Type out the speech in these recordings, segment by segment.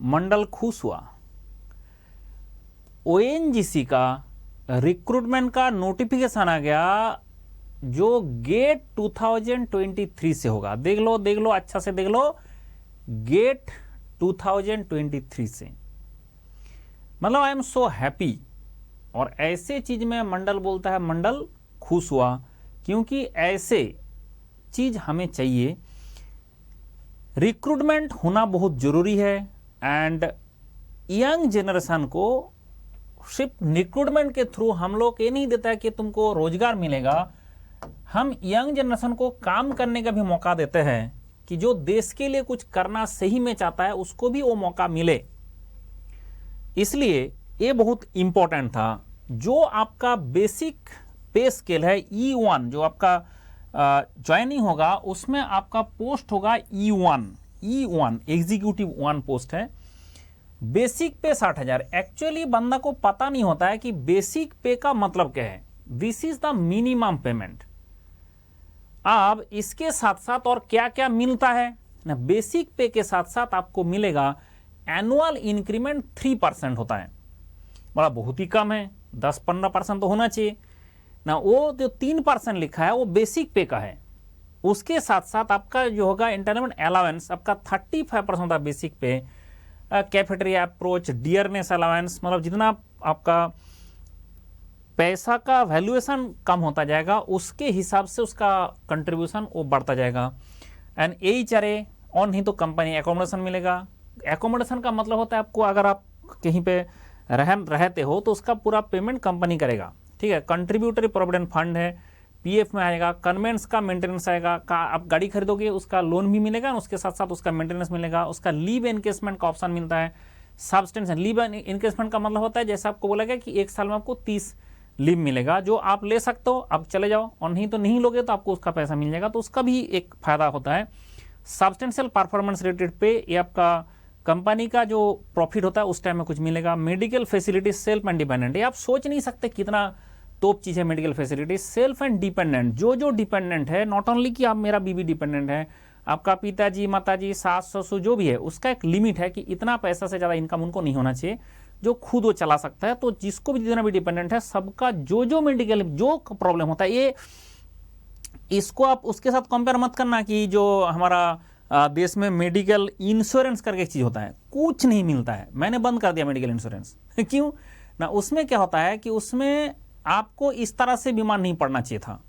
मंडल खुश हुआ। ओएनजीसी का रिक्रूटमेंट का नोटिफिकेशन आ गया जो गेट 2023 से होगा। देख लो अच्छा से देख लो, गेट 2023 से। मतलब आई एम सो हैप्पी। और ऐसे चीज में मंडल बोलता है मंडल खुश हुआ, क्योंकि ऐसे चीज हमें चाहिए। रिक्रूटमेंट होना बहुत जरूरी है एंड यंग जनरेशन को सिर्फ रिक्रूटमेंट के थ्रू हम लोग ये नहीं देता है कि तुमको रोजगार मिलेगा, हम यंग जनरेशन को काम करने का भी मौका देते हैं कि जो देश के लिए कुछ करना सही में चाहता है उसको भी वो मौका मिले। इसलिए ये बहुत इंपॉर्टेंट था। जो आपका बेसिक पे स्केल है E1, जो आपका ज्वाइनिंग होगा उसमें आपका पोस्ट होगा E1 एग्जीक्यूटिव 1 पोस्ट है। बेसिक पे 60,000। एक्चुअली बंदा को पता नहीं होता है कि बेसिक पे का मतलब क्या है। This is the minimum payment. अब इसके साथ साथ और क्या क्या मिलता है ना, बेसिक पे के साथ साथ आपको मिलेगा एनुअल इंक्रीमेंट 3% होता है। बड़ा बहुत ही कम है, 10-15% तो होना चाहिए ना। वो जो 3% लिखा है वो बेसिक पे का है। उसके साथ साथ आपका जो होगा इंटरनल अलाउंस आपका 35% होता है बेसिक पे। कैफेटेरिया अप्रोच, डियरनेस अलाउंस, मतलब जितना आपका पैसा का वैल्यूएशन कम होता जाएगा उसके हिसाब से उसका कंट्रीब्यूशन वो बढ़ता जाएगा। एंड HRA और नहीं तो कंपनी एकोमोडेशन मिलेगा। एकोमोडेशन का मतलब होता है आपको अगर आप कहीं पे रहते हो तो उसका पूरा पेमेंट कंपनी करेगा, ठीक है। कंट्रीब्यूटरी प्रोविडेंट फंड है, PF में आएगा, कन्वेंस का मेंटेनेंस आएगा, आप गाड़ी खरीदोगे उसका लोन भी मिलेगा, उसके साथ साथ उसका मेंटेनेंस मिलेगा। उसका लीव एनकेसमेंट का ऑप्शन मिलता है। सब्सटेंशन लीव एनकेसमेंट का मतलब होता है जैसे आपको बोला गया कि 1 साल में आपको 30 लीव मिलेगा, जो आप ले सकते हो, आप चले जाओ, और नहीं तो नहीं लोगे तो आपको उसका पैसा मिल जाएगा, तो उसका भी एक फायदा होता है। सब्सटेंशियल परफॉर्मेंस रिलेटेड पे, ये आपका कंपनी का जो प्रॉफिट होता है उस टाइम में कुछ मिलेगा। Medical facilities self and dependent, ये आप सोच नहीं सकते कितना टॉप चीज है medical facilities. Self and dependent, जो डिपेंडेंट है, नॉट ओनली कि आप मेरा बीवी डिपेंडेंट है, आपका पिताजी माताजी सास ससुर जो भी है, उसका एक लिमिट है कि इतना पैसा से ज्यादा इनकम उनको नहीं होना चाहिए, जो खुद वो चला सकता है। तो जिसको भी जितना भी डिपेंडेंट है, सबका जो मेडिकल जो प्रॉब्लम होता है, ये इसको आप उसके साथ कंपेयर मत करना कि जो हमारा देश में मेडिकल इंश्योरेंस करके एक चीज होता है, कुछ नहीं मिलता है। मैंने बंद कर दिया मेडिकल इंश्योरेंस क्यों ना, उसमें क्या होता है कि उसमें आपको इस तरह से बीमार नहीं पड़ना चाहिए था,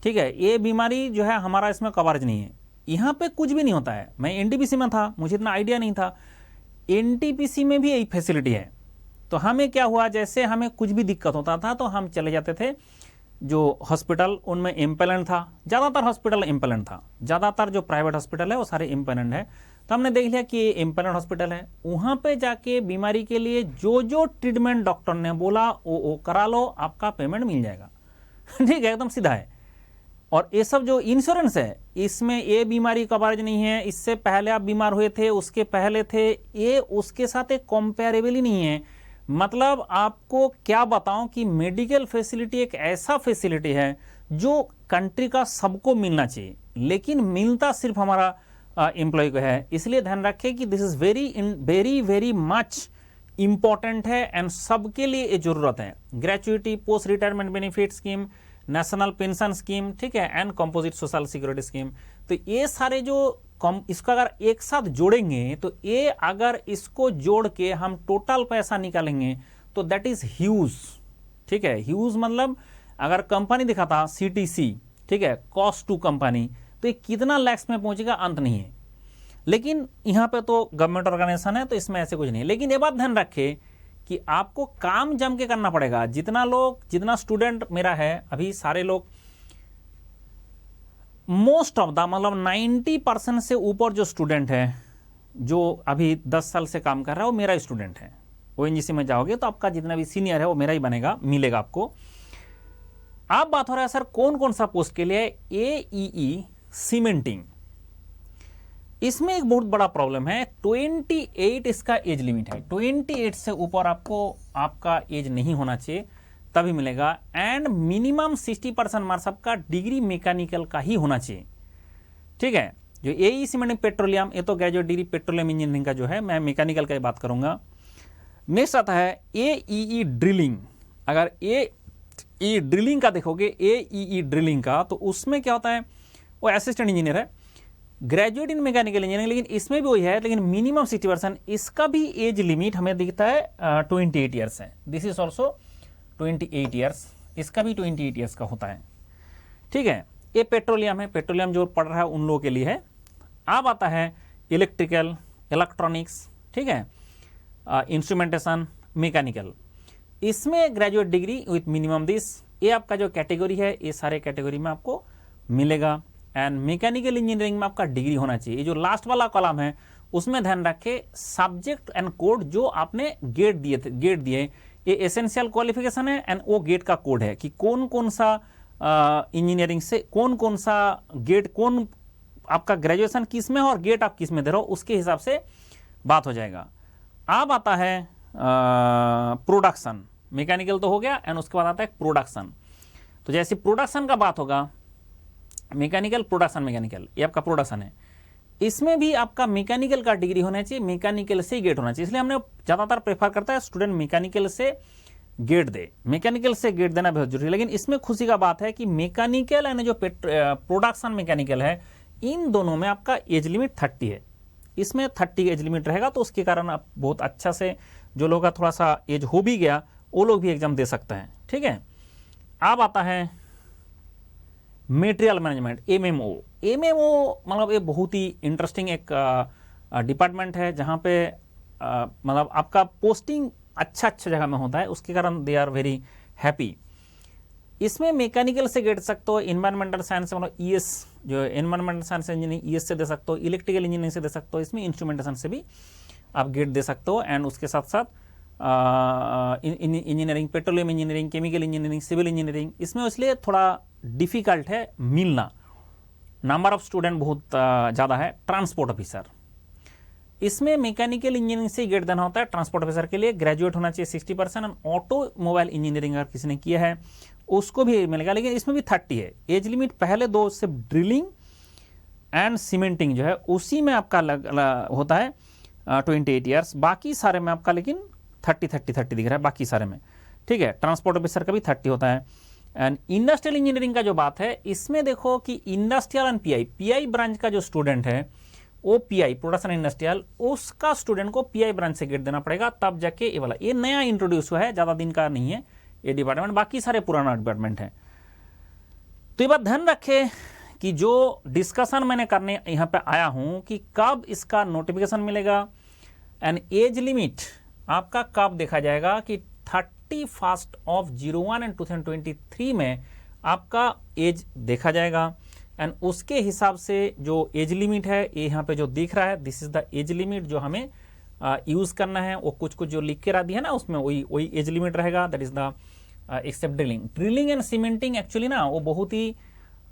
ठीक है। ये बीमारी जो है हमारा इसमें कवरेज नहीं है। यहाँ पे कुछ भी नहीं होता है। मैं NTPC में था, मुझे इतना आइडिया नहीं था। NTPC में भी यही फैसिलिटी है। तो हमें क्या हुआ, जैसे हमें कुछ भी दिक्कत होता था तो हम चले जाते थे जो हॉस्पिटल, उनमें इम्पेलेंट था, ज़्यादातर हॉस्पिटल इम्पेलेंट था, ज़्यादातर जो प्राइवेट हॉस्पिटल है वो सारे इम्पेलेंट है। तो हमने देख लिया कि ये इम्पेलेंट हॉस्पिटल है, वहाँ पे जाके बीमारी के लिए जो ट्रीटमेंट डॉक्टर ने बोला वो करा लो, आपका पेमेंट मिल जाएगा ठीक है, एकदम सीधा है। और ये सब जो इंश्योरेंस है, इसमें ये बीमारी कवरेज नहीं है, इससे पहले आप बीमार हुए थे, उसके पहले थे, ये उसके साथ एक कंपेरेबल ही नहीं है। मतलब आपको क्या बताऊं कि मेडिकल फैसिलिटी एक ऐसा फैसिलिटी है जो कंट्री का सबको मिलना चाहिए, लेकिन मिलता सिर्फ हमारा एम्प्लॉय को है। इसलिए ध्यान रखें कि this is very very much important है एंड सबके लिए ये जरूरत है। Gratuity, post retirement benefit scheme, national pension scheme, ठीक है, and composite social security scheme. तो ये सारे जो इसको अगर एक साथ जोड़ेंगे तो ये अगर इसको जोड़ के हम टोटल पैसा निकालेंगे तो दैट इज ह्यूज, ठीक है। ह्यूज मतलब अगर कंपनी दिखाता CTC, ठीक है, कॉस्ट टू कंपनी, तो ये कितना लैक्स में पहुंचेगा अंत नहीं है। लेकिन यहाँ पे तो गवर्नमेंट ऑर्गेनाइजेशन है तो इसमें ऐसे कुछ नहीं। लेकिन ये बात ध्यान रखें कि आपको काम जम के करना पड़ेगा। जितना स्टूडेंट मेरा है अभी, सारे लोग मोस्ट ऑफ द मतलब 90% से ऊपर जो स्टूडेंट है जो अभी 10 साल से काम कर रहा है वो मेरा स्टूडेंट है। ONGC में जाओगे तो आपका जितना भी सीनियर है वो मेरा ही बनेगा, मिलेगा आपको। अब बात हो रहा है सर कौन कौन सा पोस्ट के लिए, AEE सीमेंटिंग। इसमें एक बहुत बड़ा प्रॉब्लम है, 28 इसका एज लिमिट है। 28 से ऊपर आपका एज नहीं होना चाहिए, तभी मिलेगा। एंड मिनिमम 60% मार्क्स आपका डिग्री मैकेनिकल का ही होना चाहिए, ठीक है। जो एई सीमेंट पेट्रोलियम, ये तो ग्रेजुएट डिग्री पेट्रोलियम इंजीनियरिंग का जो है, मैं मैकेनिकल का बात करूंगा। नेक्स्ट आता है एईई ड्रिलिंग। अगर एई ड्रिलिंग का देखोगे, एईई ड्रिलिंग का, तो उसमें क्या होता है, वो असिस्टेंट इंजीनियर है, ग्रेजुएट इन मैकेनिकल इंजीनियरिंग, लेकिन इसमें भी वही है, लेकिन मिनिमम 60%। इसका भी एज लिमिट हमें दिखता है 28 ईयर्स है। दिस इज ऑल्सो 28 ईयर्स, इसका भी 28 ईयर्स का होता है। ठीक है, ये पेट्रोलियम है, पेट्रोलियम जो पढ़ रहा है उन लोगों के लिए है। अब आता है इलेक्ट्रिकल, इलेक्ट्रॉनिक्स, ठीक है, इंस्ट्रूमेंटेशन, मैकेनिकल। इसमें graduate degree with minimum this, ये आपका जो कैटेगरी है, ये सारे कैटेगरी में आपको मिलेगा। एंड मैकेनिकल इंजीनियरिंग में आपका डिग्री होना चाहिए। ये जो लास्ट वाला कॉलम है उसमें ध्यान रखे सब्जेक्ट एंड कोड जो आपने गेट दिए थे, गेट दिए, ये एसेंशियल क्वालिफिकेशन है एंड वो गेट का कोड है कि कौन कौन सा इंजीनियरिंग से कौन कौन सा गेट, कौन आपका ग्रेजुएशन किस में है और गेट आप किस में दे रहे हो, उसके हिसाब से बात हो जाएगा। अब आता है प्रोडक्शन, मैकेनिकल तो हो गया, एंड उसके बाद आता है प्रोडक्शन। तो जैसे प्रोडक्शन का बात होगा, मैकेनिकल, प्रोडक्शन, मैकेनिकल, ये आपका प्रोडक्शन है। इसमें भी आपका मैकेनिकल का डिग्री होना चाहिए, मैकेनिकल से ही गेट होना चाहिए। इसलिए हमने ज़्यादातर प्रेफर करता है स्टूडेंट मैकेनिकल से गेट दे, मैकेनिकल से गेट देना बहुत जरूरी है। लेकिन इसमें खुशी का बात है कि मैकेनिकल एंड जो प्रोडक्शन मैकेनिकल है, इन दोनों में आपका एज लिमिट 30 है। इसमें 30 एज लिमिट रहेगा, तो उसके कारण आप बहुत अच्छा से, जो लोगों का थोड़ा सा एज हो भी गया, वो लोग भी एग्जाम दे सकते हैं। ठीक है, अब आता है मटेरियल मैनेजमेंट, एमएमओ। एमएमओ मतलब ये बहुत ही इंटरेस्टिंग एक डिपार्टमेंट है, जहाँ पे मतलब आपका पोस्टिंग अच्छा जगह में होता है, उसके कारण दे आर वेरी हैप्पी। इसमें मैकेनिकल से गेट सकते हो, इन्वायरमेंटल साइंस मतलब ईएस, जो इन्वायरमेंटल साइंस इंजीनियरिंग ईएस से दे सकते हो, इलेक्ट्रिकल इंजीनियरिंग से दे सकते हो, इसमें इंस्ट्रूमेंटेशन से भी आप गेट दे सकते हो। एंड उसके साथ साथ engineering, petroleum engineering, chemical engineering, civil engineering, इसमें इसलिए थोड़ा डिफिकल्ट है मिलना, नंबर ऑफ स्टूडेंट बहुत ज़्यादा है। ट्रांसपोर्ट ऑफिसर, इसमें मैकेनिकल इंजीनियरिंग से गेट देना होता है। ट्रांसपोर्ट ऑफिसर के लिए ग्रेजुएट होना चाहिए 60%, एंड ऑटोमोबाइल इंजीनियरिंग अगर किसी ने किया है उसको भी मिलेगा, लेकिन इसमें भी 30 है एज लिमिट। पहले दो सिर्फ ड्रिलिंग एंड सीमेंटिंग जो है उसी में आपका होता है 28 ईयर्स, बाकी सारे में आपका लेकिन 30 दिख रहा है बाकी सारे में। ठीक है, ट्रांसपोर्ट ऑफिसर का भी 30 होता है। एंड इंडस्ट्रियल इंजीनियरिंग का जो बात है, इसमें देखो कि इंडस्ट्रियल एंड पीआई ब्रांच का जो स्टूडेंट है, वो पीआई, प्रोडक्शन इंडस्ट्रियल, उसका स्टूडेंट को पीआई ब्रांच से गेट देना पड़ेगा, तब जाके ये वाला, ये नया इंट्रोड्यूस हुआ है, ज़्यादा दिन का नहीं है ये डिपार्टमेंट, बाकी सारे पुराना डिपार्टमेंट है। तो ये बात ध्यान रखे कि जो डिस्कशन मैंने करने यहाँ पे आया हूँ कि कब इसका नोटिफिकेशन मिलेगा एंड एज लिमिट आपका कब देखा जाएगा, कि 31 of 01 एंड 2023 में आपका एज देखा जाएगा। एंड उसके हिसाब से जो एज लिमिट है, ये यहाँ पे जो दिख रहा है, this is the age limit जो हमें यूज करना है। वो कुछ जो लिख के रह दिया है ना, उसमें वही एज लिमिट रहेगा। That is the except drilling and cementing. Actually ना वो बहुत ही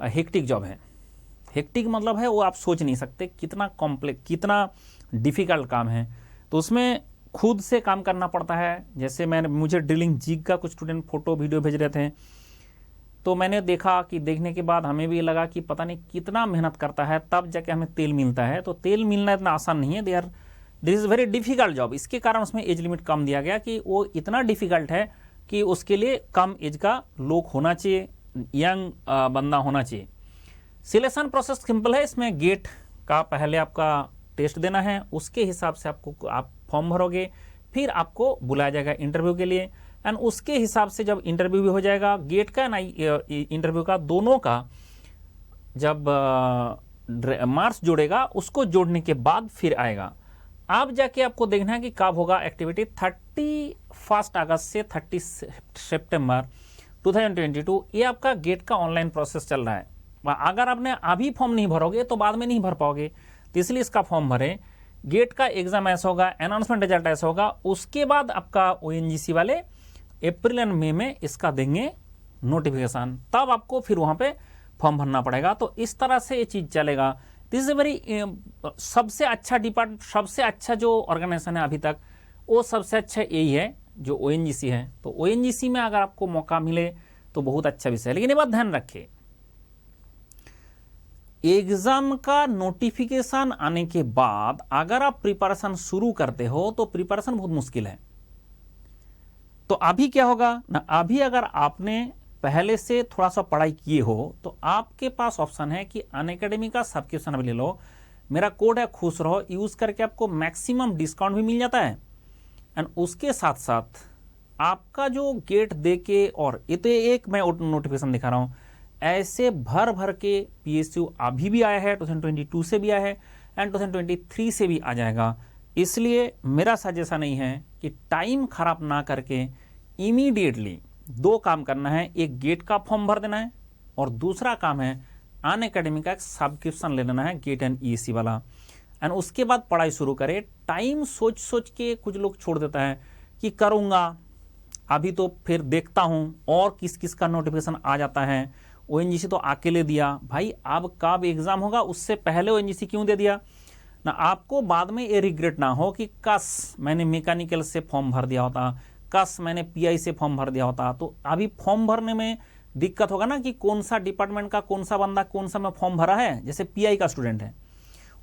हेक्टिक जॉब है। हेक्टिक मतलब है वो आप सोच नहीं सकते कितना कॉम्प्लेक्स, कितना डिफिकल्ट काम है। तो उसमें खुद से काम करना पड़ता है। जैसे मुझे ड्रिलिंग जिग का कुछ स्टूडेंट फोटो वीडियो भेज रहे थे, तो मैंने देखा कि देखने के बाद हमें भी लगा कि पता नहीं कितना मेहनत करता है, तब जाके हमें तेल मिलता है। तो तेल मिलना इतना आसान नहीं है, this is very difficult job. इसके कारण उसमें एज लिमिट कम दिया गया कि वो इतना डिफिकल्ट है कि उसके लिए कम एज का लोग होना चाहिए, यंग बंदा होना चाहिए। सिलेक्शन प्रोसेस सिंपल है। इसमें गेट का पहले आपका टेस्ट देना है, उसके हिसाब से आप फॉर्म भरोगे, फिर आपको बुलाया जाएगा इंटरव्यू के लिए। एंड उसके हिसाब से जब इंटरव्यू भी हो जाएगा, गेट का ना इंटरव्यू का, दोनों का जब मार्क्स जोड़ेगा, उसको जोड़ने के बाद फिर आएगा। अब जाके आपको देखना है कि कब होगा एक्टिविटी। 31 अगस्त से 30 सितंबर 2022 ये आपका गेट का ऑनलाइन प्रोसेस चल रहा है। अगर आपने अभी फॉर्म नहीं भरोगे तो बाद में नहीं भर पाओगे, तो इसलिए इसका फॉर्म भरें। गेट का एग्जाम ऐसा होगा, अनाउंसमेंट रिजल्ट ऐसा होगा, उसके बाद आपका ओएनजीसी वाले अप्रैल एंड मई में इसका देंगे नोटिफिकेशन, तब आपको फिर वहाँ पे फॉर्म भरना पड़ेगा। तो इस तरह से ये चीज़ चलेगा। दिस इज ए वेरी सबसे अच्छा डिपार्टमेंट, सबसे अच्छा जो ऑर्गेनाइजेशन है अभी तक, वो सबसे अच्छा यही है जो ओएनजीसी है। तो ओएनजीसी में अगर आपको मौका मिले तो बहुत अच्छा विषय है। लेकिन ये बात ध्यान रखिए, एग्जाम का नोटिफिकेशन आने के बाद अगर आप प्रिपरेशन शुरू करते हो तो प्रिपरेशन बहुत मुश्किल है। तो अभी क्या होगा ना, अभी अगर आपने पहले से थोड़ा सा पढ़ाई किए हो तो आपके पास ऑप्शन है कि अनअकैडमी का सब्सक्रिप्शन भी ले लो। मेरा कोड है खुश रहो, यूज करके आपको मैक्सिमम डिस्काउंट भी मिल जाता है। एंड उसके साथ साथ आपका जो गेट दे के, और ये तो एक मैं नोटिफिकेशन दिखा रहा हूं, ऐसे भर भर के PSU अभी भी आया है, 2022 से भी आया है एंड 2023 से भी आ जाएगा। इसलिए मेरा सजेशन नहीं है कि टाइम खराब ना करके इमीडिएटली दो काम करना है, एक गेट का फॉर्म भर देना है और दूसरा काम है अनअकैडमी का एक सब्सक्रिप्शन ले लेना है, गेट एंड ESE वाला। एंड उसके बाद पढ़ाई शुरू करें। टाइम सोच सोच के कुछ लोग छोड़ देता है कि करूंगा अभी तो फिर देखता हूं और किस किस का नोटिफिकेशन आ जाता है, ONGC तो अकेले दिया। भाई अब कब एग्जाम होगा उससे पहले ONGC क्यों दे दिया ना, आपको बाद में ये रिग्रेट ना हो कि काश मैंने मैकेनिकल से फॉर्म भर दिया होता, काश मैंने PI से फॉर्म भर दिया होता। तो अभी फॉर्म भरने में दिक्कत होगा ना कि कौन सा डिपार्टमेंट का कौन सा बंदा कौन सा में फॉर्म भरा है। जैसे PI का स्टूडेंट है,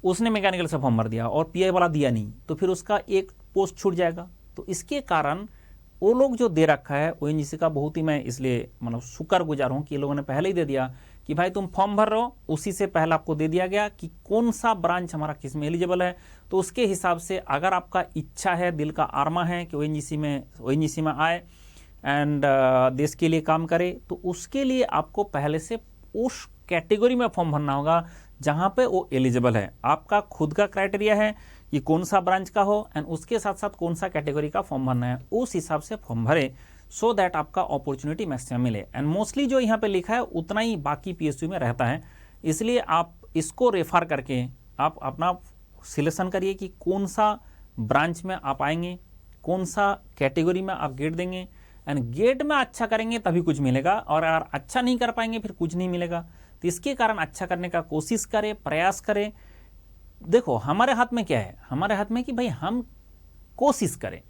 उसने मैकेनिकल से फॉर्म भर दिया और PI वाला दिया नहीं, तो फिर उसका एक पोस्ट छूट जाएगा। तो इसके कारण वो लोग जो दे रखा है ONGC का, बहुत ही मैं इसलिए मतलब शुक्रगुजार हूं कि ये लोगों ने पहले ही दे दिया कि भाई तुम फॉर्म भर रहे हो, उसी से पहले आपको दे दिया गया कि कौन सा ब्रांच हमारा किस में एलिजिबल है। तो उसके हिसाब से अगर आपका इच्छा है, दिल का आरमा है कि ONGC में आए एंड देश के लिए काम करे, तो उसके लिए आपको पहले से उस कैटेगरी में फॉर्म भरना होगा जहां पे वो एलिजिबल है। आपका खुद का क्राइटेरिया है कि कौन सा ब्रांच का हो एंड उसके साथ साथ कौन सा कैटेगरी का फॉर्म भरना है, उस हिसाब से फॉर्म भरे सो दैट आपका अपॉर्चुनिटी मैक्सिमम मिले। एंड मोस्टली जो यहाँ पे लिखा है उतना ही बाकी PSU में रहता है, इसलिए आप इसको रेफर करके आप अपना सिलेक्शन करिए कि कौन सा ब्रांच में आप आएंगे, कौन सा कैटेगरी में आप गेट देंगे। एंड गेट में अच्छा करेंगे तभी कुछ मिलेगा, और अगर अच्छा नहीं कर पाएंगे फिर कुछ नहीं मिलेगा। तो इसके कारण अच्छा करने का कोशिश करें, प्रयास करें। देखो हमारे हाथ में क्या है, हमारे हाथ में कि भाई हम कोशिश करें।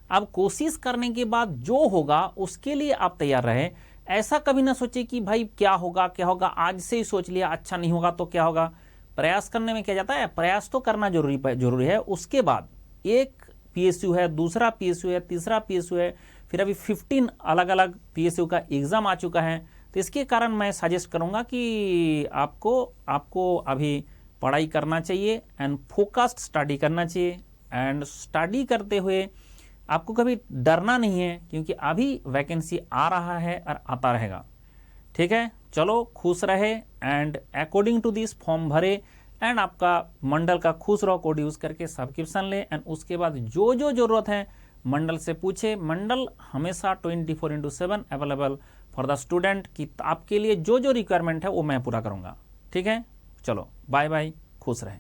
अब कोशिश करने के बाद जो होगा उसके लिए आप तैयार रहे। ऐसा कभी ना सोचे कि भाई क्या होगा क्या होगा, आज से ही सोच लिया अच्छा नहीं होगा तो क्या होगा। प्रयास करने में क्या जाता है, प्रयास तो करना जरूरी है। उसके बाद एक PSU है, दूसरा PSU है, तीसरा PSU है, फिर अभी 15 अलग अलग PSU का एग्जाम आ चुका है। तो इसके कारण मैं सजेस्ट करूंगा कि आपको अभी पढ़ाई करना चाहिए एंड फोकस्ड स्टडी करना चाहिए। एंड स्टडी करते हुए आपको कभी डरना नहीं है, क्योंकि अभी वैकेंसी आ रहा है और आता रहेगा। ठीक है, चलो खुश रहे and according to this form भरे एंड आपका मंडल का खुश रहो कोड यूज करके सब्सक्रिप्शन ले। एंड उसके बाद जो जो जरूरत है मंडल से पूछे। मंडल हमेशा 24/7 अवेलेबल फॉर द स्टूडेंट कि आपके लिए जो जो रिक्वायरमेंट है वो मैं पूरा करूंगा। ठीक है, चलो बाय बाय, खुश रहें।